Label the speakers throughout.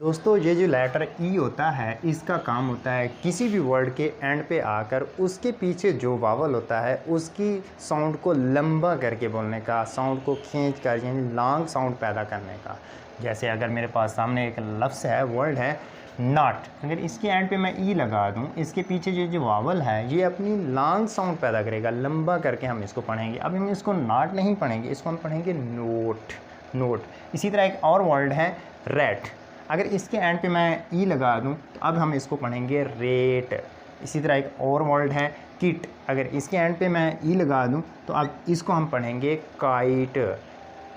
Speaker 1: दोस्तों ये जो लेटर ई होता है इसका काम होता है किसी भी वर्ड के एंड पे आकर उसके पीछे जो वावल होता है उसकी साउंड को लंबा करके बोलने का, साउंड को खींच कर यानी लॉन्ग साउंड पैदा करने का। जैसे अगर मेरे पास सामने एक लफ्ज़ है, वर्ड है नॉट, अगर इसके एंड पे मैं ई लगा दूं, इसके पीछे जो वावल है ये अपनी लॉन्ग साउंड पैदा करेगा, लंबा करके हम इसको पढ़ेंगे। अब हम इसको नॉट नहीं पढ़ेंगे, इसको हम पढ़ेंगे नोट, नोट। इसी तरह एक और वर्ड है रेट, अगर इसके एंड पे मैं ई लगा दूं तो अब हम इसको पढ़ेंगे रेट। इसी तरह एक और वर्ड है किट, अगर इसके एंड पे मैं ई लगा दूं तो अब इसको हम पढ़ेंगे काइट।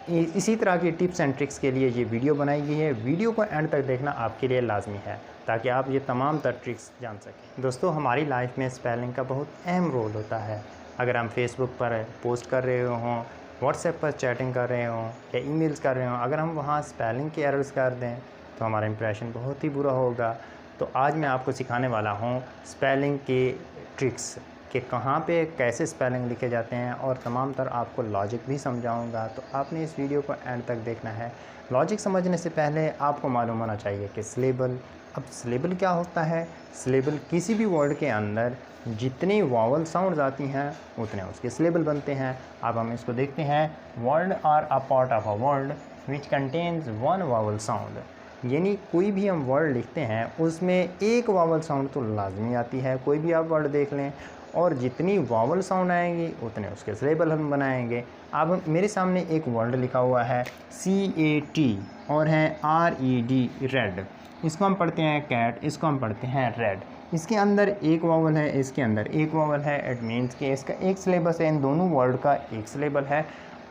Speaker 1: इसी तरह की टिप्स एंड ट्रिक्स के लिए ये वीडियो बनाई गई है। वीडियो को एंड तक देखना आपके लिए लाजमी है ताकि आप ये तमाम तर ट्रिक्स जान सकें। दोस्तों हमारी लाइफ में स्पेलिंग का बहुत अहम रोल होता है। अगर हम फेसबुक पर पोस्ट कर रहे हों, व्हाट्सएप पर चैटिंग कर रहे हों या ईमेल्स कर रहे हों, अगर हम वहाँ स्पेलिंग के एरर्स कर दें तो हमारा इंप्रेशन बहुत ही बुरा होगा। तो आज मैं आपको सिखाने वाला हूँ स्पेलिंग के ट्रिक्स कि कहाँ पे कैसे स्पेलिंग लिखे जाते हैं और तमाम तर आपको लॉजिक भी समझाऊंगा। तो आपने इस वीडियो को एंड तक देखना है। लॉजिक समझने से पहले आपको मालूम होना चाहिए कि सिलेबल, अब सिलेबल क्या होता है। सिलेबल किसी भी वर्ड के अंदर जितनी वावल साउंड्स आती हैं उतने उसके सिलेबल बनते हैं। अब हम इसको देखते हैं। Word are a part of a word which contains one vowel sound, यानी कोई भी हम वर्ड लिखते हैं उसमें एक वावल साउंड तो लाजमी आती है। कोई भी आप वर्ड देख लें और जितनी वावल साउंड आएंगी उतने उसके सिलेबल हम बनाएंगे। अब मेरे सामने एक वर्ड लिखा हुआ है CAT और है RED, रेड। इसको हम पढ़ते हैं कैट, इसको हम पढ़ते हैं रेड। इसके अंदर एक वावल है, इसके अंदर एक वावल है। इट मीन्स कि इसका एक सिलेबस है, इन दोनों वर्ड का एक सिलेबल है।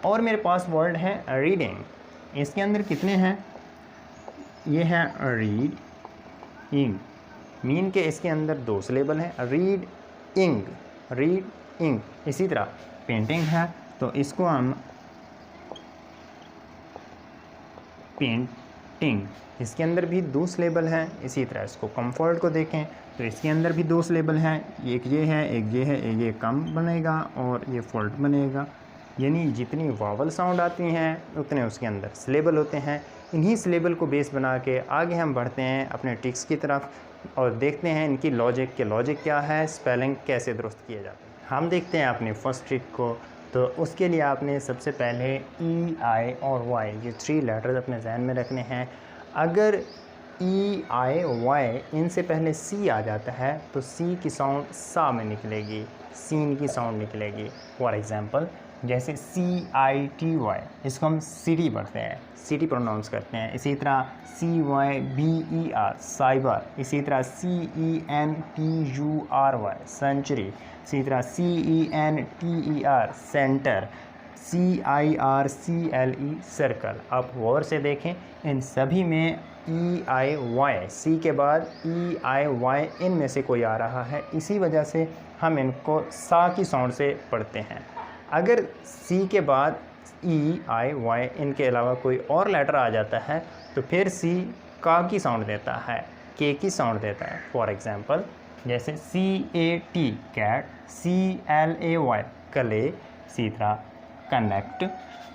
Speaker 1: और मेरे पास वर्ड है रीडिंग, इसके अंदर कितने हैं, ये है रीड इंग, मीन के इसके अंदर दो सिलेबल हैं, रीड इंग, रीड इंग। इसी तरह पेंटिंग है तो इसको हम पेंटिंग, इसके अंदर भी दो सिलेबल हैं। इसी तरह इसको कंफर्ट को देखें तो इसके अंदर भी दो सिलेबल हैं, एक ये है, एक ये है। ये कम बनेगा और ये फोल्ट बनेगा, यानी जितनी वावल साउंड आती हैं उतने उसके अंदर सिलेबल होते हैं। इन्हीं सिलेबल को बेस बना के आगे हम बढ़ते हैं अपने ट्रिक्स की तरफ और देखते हैं इनकी लॉजिक के लॉजिक क्या है, स्पेलिंग कैसे दुरुस्त किए जाते हैं। हम देखते हैं अपने फर्स्ट ट्रिक को। तो उसके लिए आपने सबसे पहले EI और Y, ये 3 लेटर्स अपने जहन में रखने हैं। अगर EI, Y इनसे पहले C आ जाता है तो C की साउंड सा में निकलेगी, सीन की साउंड निकलेगी। फॉर एग्ज़ाम्पल जैसे CITY, इसको हम सिटी पढ़ते हैं, सिटी प्रोनाउंस करते हैं। इसी तरह CYBER, साइबर। इसी तरह CENTURY, सेंचुरी। इसी तरह CENTER, सेंटर। CIRCLE, circle. आप गौर से देखें इन सभी में EIY, C के बाद EIY इनमें से कोई आ रहा है, इसी वजह से हम इनको सा की साउंड से पढ़ते हैं। अगर C के बाद EIY इनके अलावा कोई और लेटर आ जाता है तो फिर C का की साउंड देता है, के की साउंड देता है। फॉर एग्ज़ाम्पल जैसे CAT, कैट। CLAY, कले। इसी तरह connect,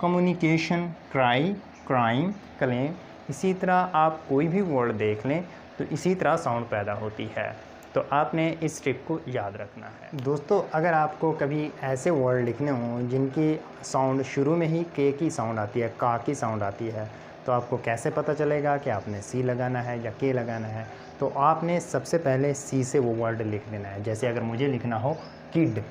Speaker 1: communication. Cry, crime, claim. इसी तरह आप कोई भी वर्ड देख लें तो इसी तरह साउंड पैदा होती है। तो आपने इस ट्रिक को याद रखना है। दोस्तों अगर आपको कभी ऐसे वर्ड लिखने हों जिनकी साउंड शुरू में ही के की साउंड आती है, का की साउंड आती है, तो आपको कैसे पता चलेगा कि आपने C लगाना है या के लगाना है। तो आपने सबसे पहले C से वो वर्ड लिख देना है। जैसे अगर मुझे लिखना हो किड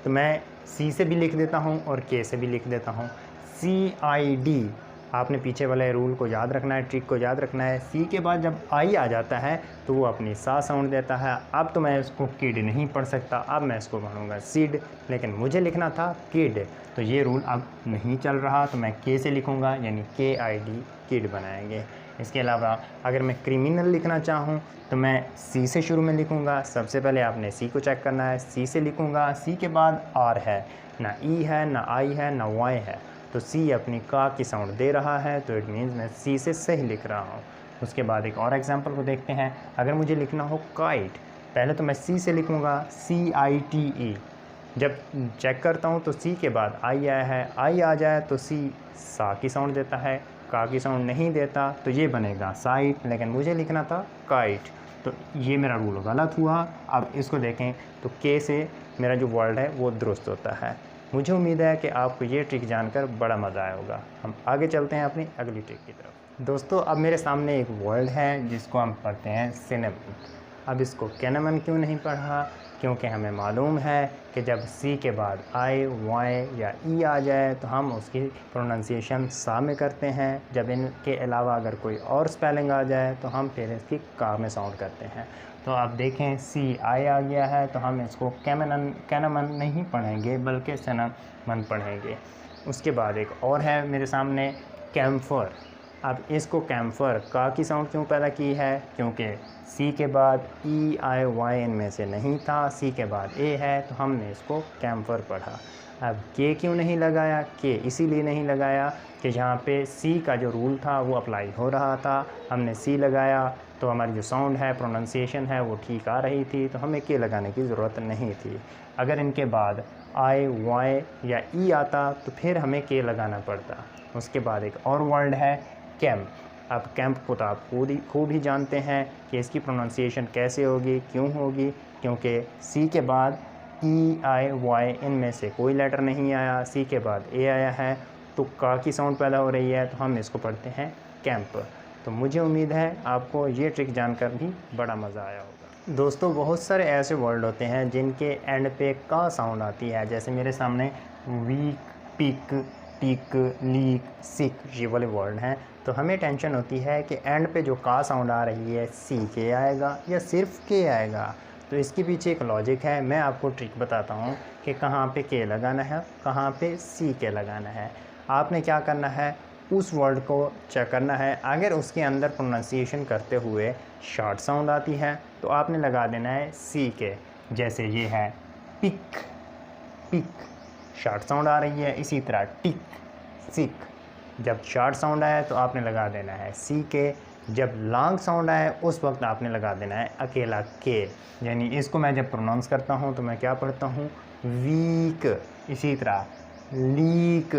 Speaker 1: तो मैं C से भी लिख देता हूँ और के से भी लिख देता हूँ। CID, आपने पीछे वाले रूल को याद रखना है, ट्रिक को याद रखना है। C के बाद जब I आ जाता है तो वो अपनी सा साउंड देता है। अब तो मैं इसको किड नहीं पढ़ सकता, अब मैं इसको पढ़ूँगा सिड, लेकिन मुझे लिखना था किड, तो ये रूल अब नहीं चल रहा, तो मैं के से लिखूँगा, यानी KID, किड बनाएंगे। इसके अलावा अगर मैं क्रिमिनल लिखना चाहूँ तो मैं C से शुरू में लिखूँगा। सबसे पहले आपने C को चेक करना है, C से लिखूँगा। C के बाद R है, ना E है, ना I है, ना Y है, तो C अपनी का की साउंड दे रहा है, तो इट मीन्स मैं C से सही लिख रहा हूँ। उसके बाद एक और एग्जांपल को देखते हैं। अगर मुझे लिखना हो काइट, पहले तो मैं C से लिखूँगा, CITE। जब चेक करता हूँ तो C के बाद I आया है, I आ जाए तो C सा की साउंड देता है, का की साउंड नहीं देता तो ये बनेगा साइट, लेकिन मुझे लिखना था काइट, तो ये मेरा रूल गलत हुआ। अब इसको देखें तो के से मेरा जो वर्ड है वो दुरुस्त होता है। मुझे उम्मीद है कि आपको ये ट्रिक जानकर बड़ा मज़ा आया होगा। हम आगे चलते हैं अपनी अगली ट्रिक की तरफ। दोस्तों अब मेरे सामने एक वर्ड है जिसको हम पढ़ते हैं सिनेमन। अब इसको कैनमन क्यों नहीं पढ़ा, क्योंकि हमें मालूम है कि जब सी के बाद आई, वाई या ई आ जाए तो हम उसकी प्रोनाउंसिएशन सा में करते हैं। जब इनके अलावा अगर कोई और स्पेलिंग आ जाए तो हम फिर इसकी का में साउंड करते हैं। तो आप देखें सी आई आ गया है तो हम इसको कैनमन नहीं पढ़ेंगे बल्कि सिनेमन पढ़ेंगे। उसके बाद एक और है मेरे सामने कैम्फर। अब इसको कैम्फर का की साउंड क्यों पैदा की है, क्योंकि सी के बाद ई आई वाई इनमें से नहीं था, सी के बाद ए है तो हमने इसको कैम्फर पढ़ा। अब के क्यों नहीं लगाया, के इसीलिए नहीं लगाया कि जहाँ पे सी का जो रूल था वो अप्लाई हो रहा था, हमने सी लगाया तो हमारी जो साउंड है प्रोनाउंसिएशन है वो ठीक आ रही थी, तो हमें के लगाने की ज़रूरत नहीं थी। अगर इनके बाद आई वाई या ई आता तो फिर हमें के लगाना पड़ता। उसके बाद एक और वर्ड है कैंप। अब कैंप को तो आप खूब ही जानते हैं कि इसकी प्रोनाउंसिएशन कैसे होगी, क्यों होगी, क्योंकि सी के बाद ई आई वाई इनमें से कोई लेटर नहीं आया, सी के बाद ए आया है तो का की साउंड पैदा हो रही है, तो हम इसको पढ़ते हैं कैंप। तो मुझे उम्मीद है आपको ये ट्रिक जानकर भी बड़ा मज़ा आया होगा। दोस्तों बहुत सारे ऐसे वर्ड होते हैं जिनके एंड पे का साउंड आती है, जैसे मेरे सामने वीक, पिक, टिक, लीक, सिक ये वाले वर्ड हैं। तो हमें टेंशन होती है कि एंड पे जो का साउंड आ रही है सी के आएगा या सिर्फ के आएगा। तो इसके पीछे एक लॉजिक है, मैं आपको ट्रिक बताता हूँ कि कहाँ पे के लगाना है, कहाँ पे सी के लगाना है। आपने क्या करना है, उस वर्ड को चेक करना है, अगर उसके अंदर प्रोनाउंसिएशन करते हुए शॉर्ट साउंड आती है तो आपने लगा देना है सी के। जैसे ये है पिक, पिक शॉर्ट साउंड आ रही है, इसी तरह टिक, सिक जब शॉर्ट साउंड आए तो आपने लगा देना है सी के, जब लॉन्ग साउंड आए उस वक्त आपने लगा देना है अकेला के। यानी इसको मैं जब प्रोनाउंस करता हूँ तो मैं क्या पढ़ता हूँ, वीक, इसी तरह लीक।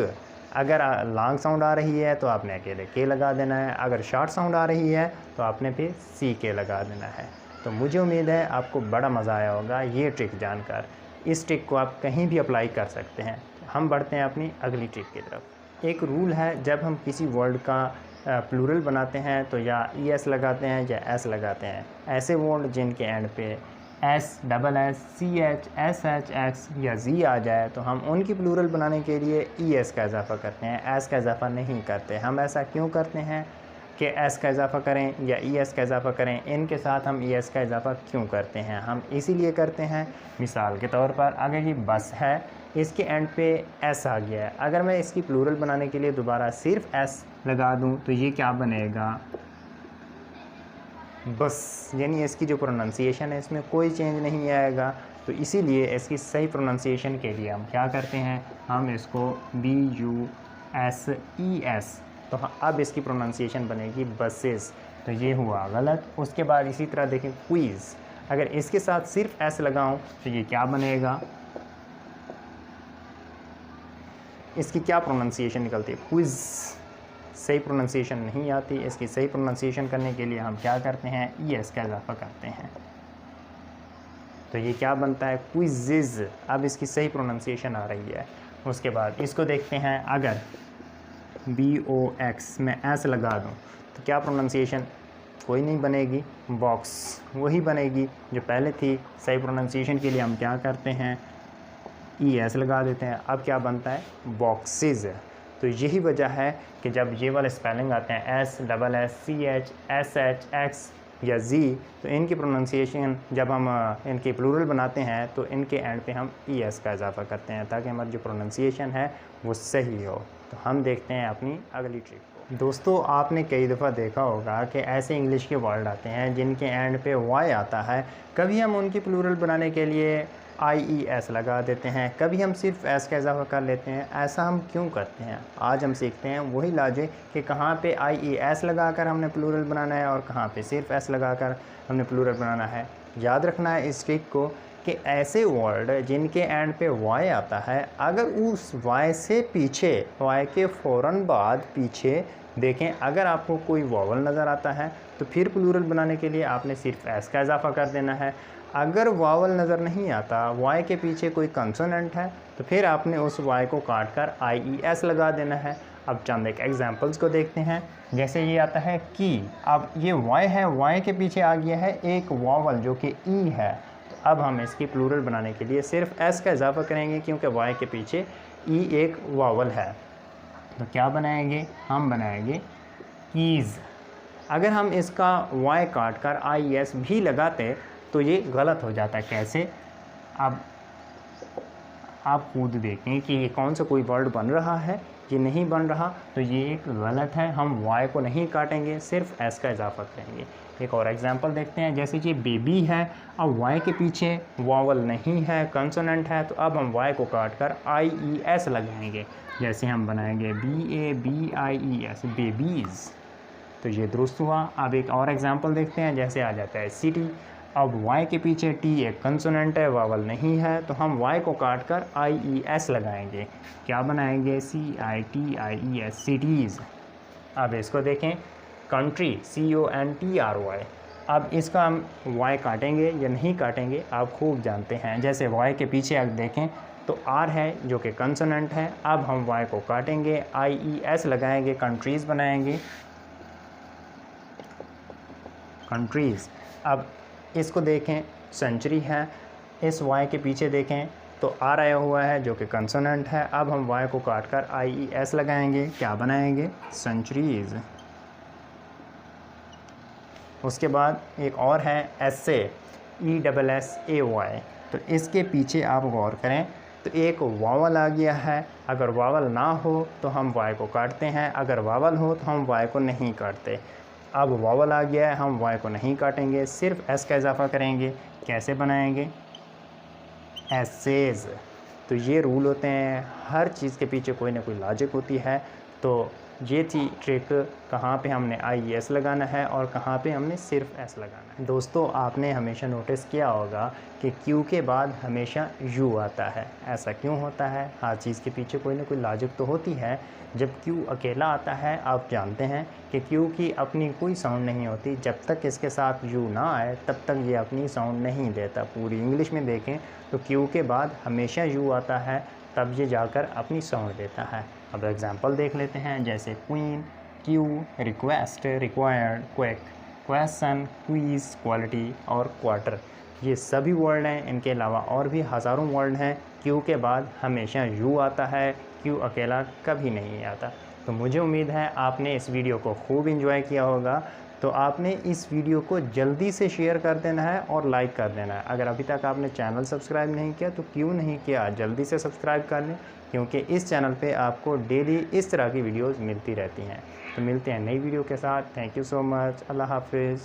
Speaker 1: अगर लॉन्ग साउंड आ रही है तो आपने अकेले के लगा देना है, अगर शॉर्ट साउंड आ रही है तो आपने फिर सी के लगा देना है। तो मुझे उम्मीद है आपको बड़ा मज़ा आया होगा ये ट्रिक जानकर। इस ट्रिक को आप कहीं भी अप्लाई कर सकते हैं। हम बढ़ते हैं अपनी अगली ट्रिक की तरफ। एक रूल है, जब हम किसी वर्ड का प्लूरल बनाते हैं तो या ई एस लगाते हैं या एस लगाते हैं। ऐसे वर्ड जिनके एंड पे S, double S, C H, S H, X या जी आ जाए तो हम उनकी प्लूरल बनाने के लिए ई एस का इजाफ़ा करते हैं, एस का इजाफ़ा नहीं करते। हम ऐसा क्यों करते हैं कि एस का इजाफ़ा करें या ई एस का इजाफ़ा करें, इनके साथ हम ई एस का इजाफ़ा क्यों करते हैं? हम इसीलिए करते हैं, मिसाल के तौर पर अगर ये बस है, इसके एंड पे एस आ गया है, अगर मैं इसकी प्लूरल बनाने के लिए दोबारा सिर्फ एस लगा दूं तो ये क्या बनेगा, बस। यानी इसकी जो प्रोनाउंसिएशन है इसमें कोई चेंज नहीं आएगा। तो इसीलिए इसकी सही प्रोनाउंसिएशन के लिए हम क्या करते हैं, हम इसको B U S E S, तो अब इसकी प्रोनाउंसिएशन बनेगी बसेस, तो ये हुआ गलत। उसके बाद इसी तरह देखें क्विज़, अगर इसके साथ सिर्फ एस लगाऊं तो ये क्या बनेगा, इसकी क्या प्रोनाउंसिएशन निकलती है, क्विज़। सही प्रोनाउंसिएशन नहीं आती, इसकी सही प्रोनाउंसिएशन करने के लिए हम क्या करते हैं, ई एस का इजाफा करते हैं, तो ये क्या बनता है, क्विज़। अब इसकी सही प्रोनाउंसिएशन आ रही है। उसके बाद इसको देखते हैं, अगर बी ओ एक्स में एस लगा दूँ तो क्या प्रोनाउंसिएशन, कोई नहीं बनेगी, बॉक्स वही बनेगी जो पहले थी। सही प्रोनाउंसिएशन के लिए हम क्या करते हैं, ई एस लगा देते हैं, अब क्या बनता है, बॉक्सेस। तो यही वजह है कि जब ये वाले स्पेलिंग आते हैं S, double S, C H, S H, X या जी, तो इनकी प्रोनाउंसिएशन जब हम इनकी प्लूरल बनाते हैं तो इनके एंड पे हम ई एस का इजाफा करते हैं ताकि हमारी जो प्रोनाउंसिएशन है वो सही हो। तो हम देखते हैं अपनी अगली ट्रिक को। दोस्तों आपने कई दफ़ा देखा होगा कि ऐसे इंग्लिश के वर्ड आते हैं जिनके एंड पे वाई आता है, कभी हम उनकी प्लूरल बनाने के लिए आई ई एस लगा देते हैं, कभी हम सिर्फ एस का इजाफा कर लेते हैं। ऐसा हम क्यों करते हैं, आज हम सीखते हैं वही लॉजिक कि कहाँ पे आई ई एस लगाकर हमने प्लूरल बनाना है और कहाँ पे सिर्फ एस लगाकर हमने प्लूरल बनाना है। याद रखना है इस ट्रिक को कि ऐसे वर्ड जिनके एंड पे वाई आता है, अगर उस वाई से पीछे, वाई के फ़ौरन बाद पीछे देखें, अगर आपको कोई वॉवल नज़र आता है तो फिर प्लूरल बनाने के लिए आपने सिर्फ एस का इजाफा कर देना है। अगर वावल नज़र नहीं आता, वाई के पीछे कोई कंसोनेंट है, तो फिर आपने उस वाई को काट कर IES लगा देना है। अब चंद एक एग्जांपल्स को देखते हैं। जैसे ये आता है की, अब ये वाई है, वाई के पीछे आ गया है एक वावल जो कि ई है, तो अब हम इसकी प्लूरल बनाने के लिए सिर्फ एस का इजाफा करेंगे क्योंकि वाई के पीछे ई एक वावल है। तो क्या बनाएंगे, हम बनाएंगे कीज़। अगर हम इसका वाई काट कर IES भी लगाते तो ये गलत हो जाता है। कैसे, अब आप खुद देखें कि ये कौन सा कोई वर्ड बन रहा है, ये नहीं बन रहा, तो ये एक गलत है। हम वाई को नहीं काटेंगे, सिर्फ एस का इजाफा करेंगे। एक और एग्जांपल देखते हैं। जैसे कि बेबी है, अब वाई के पीछे वावल नहीं है, कंसोनेंट है, तो अब हम वाई को काट कर IES लगाएंगे। जैसे हम बनाएंगे BABIES, बेबीज़, तो ये दुरुस्त हुआ। अब एक और एग्जांपल देखते हैं। जैसे आ जाता है सिटी, अब वाई के पीछे टी एक कंसोनेंट है, वावल नहीं है, तो हम वाई को काट कर IES लगाएंगे। क्या बनाएंगे, CITIES, सिटीज़। अब इसको देखें, कंट्री, CONTRY। अब इसका हम वाई काटेंगे या नहीं काटेंगे आप खूब जानते हैं। जैसे वाई के पीछे आप देखें तो आर है जो कि कंसोनेंट है, अब हम वाई को काटेंगे, IES लगाएंगे, कंट्रीज़ बनाएंगे, कंट्रीज़। अब इसको देखें, सेंचुरी है, इस वाई के पीछे देखें तो आर आया हुआ है जो कि कंसोनेंट है, अब हम वाई को काट कर IES लगाएंगे, क्या बनाएंगे, सेंचुरीज़। उसके बाद एक और है एस्से, ESSAY, तो इसके पीछे आप गौर करें तो एक वावल आ गया है। अगर वावल ना हो तो हम वाई को काटते हैं, अगर वावल हो तो हम वाई को नहीं काटते। अब वावल आ गया है, हम वाई को नहीं काटेंगे, सिर्फ एस का इजाफा करेंगे। कैसे बनाएंगे, एसेज। तो ये रूल होते हैं, हर चीज़ के पीछे कोई ना कोई लॉजिक होती है। तो ये थी ट्रिक, कहाँ पे हमने IES लगाना है और कहाँ पे हमने सिर्फ एस लगाना है। दोस्तों, आपने हमेशा नोटिस किया होगा कि क्यू के बाद हमेशा यू आता है। ऐसा क्यों होता है, हर चीज़ के पीछे कोई ना कोई लॉजिक तो होती है। जब क्यू अकेला आता है, आप जानते हैं कि क्यू की अपनी कोई साउंड नहीं होती, जब तक इसके साथ यू ना आए तब तक ये अपनी साउंड नहीं देता। पूरी इंग्लिश में देखें तो क्यू के बाद हमेशा यू आता है, तब ये जाकर अपनी साउंड देता है। अब एग्जांपल देख लेते हैं। जैसे queen, Q, request, required, quick, question, quiz, quality और क्वार्टर, ये सभी वर्ड हैं। इनके अलावा और भी हज़ारों वर्ड हैं। क्यू के बाद हमेशा यू आता है, क्यू अकेला कभी नहीं आता। तो मुझे उम्मीद है आपने इस वीडियो को खूब एंजॉय किया होगा। तो आपने इस वीडियो को जल्दी से शेयर कर देना है और लाइक कर देना है। अगर अभी तक आपने चैनल सब्सक्राइब नहीं किया तो क्यों नहीं किया, जल्दी से सब्सक्राइब कर लें, क्योंकि इस चैनल पे आपको डेली इस तरह की वीडियोस मिलती रहती हैं। तो मिलते हैं नई वीडियो के साथ। Thank you so much. अल्लाह हाफिज़।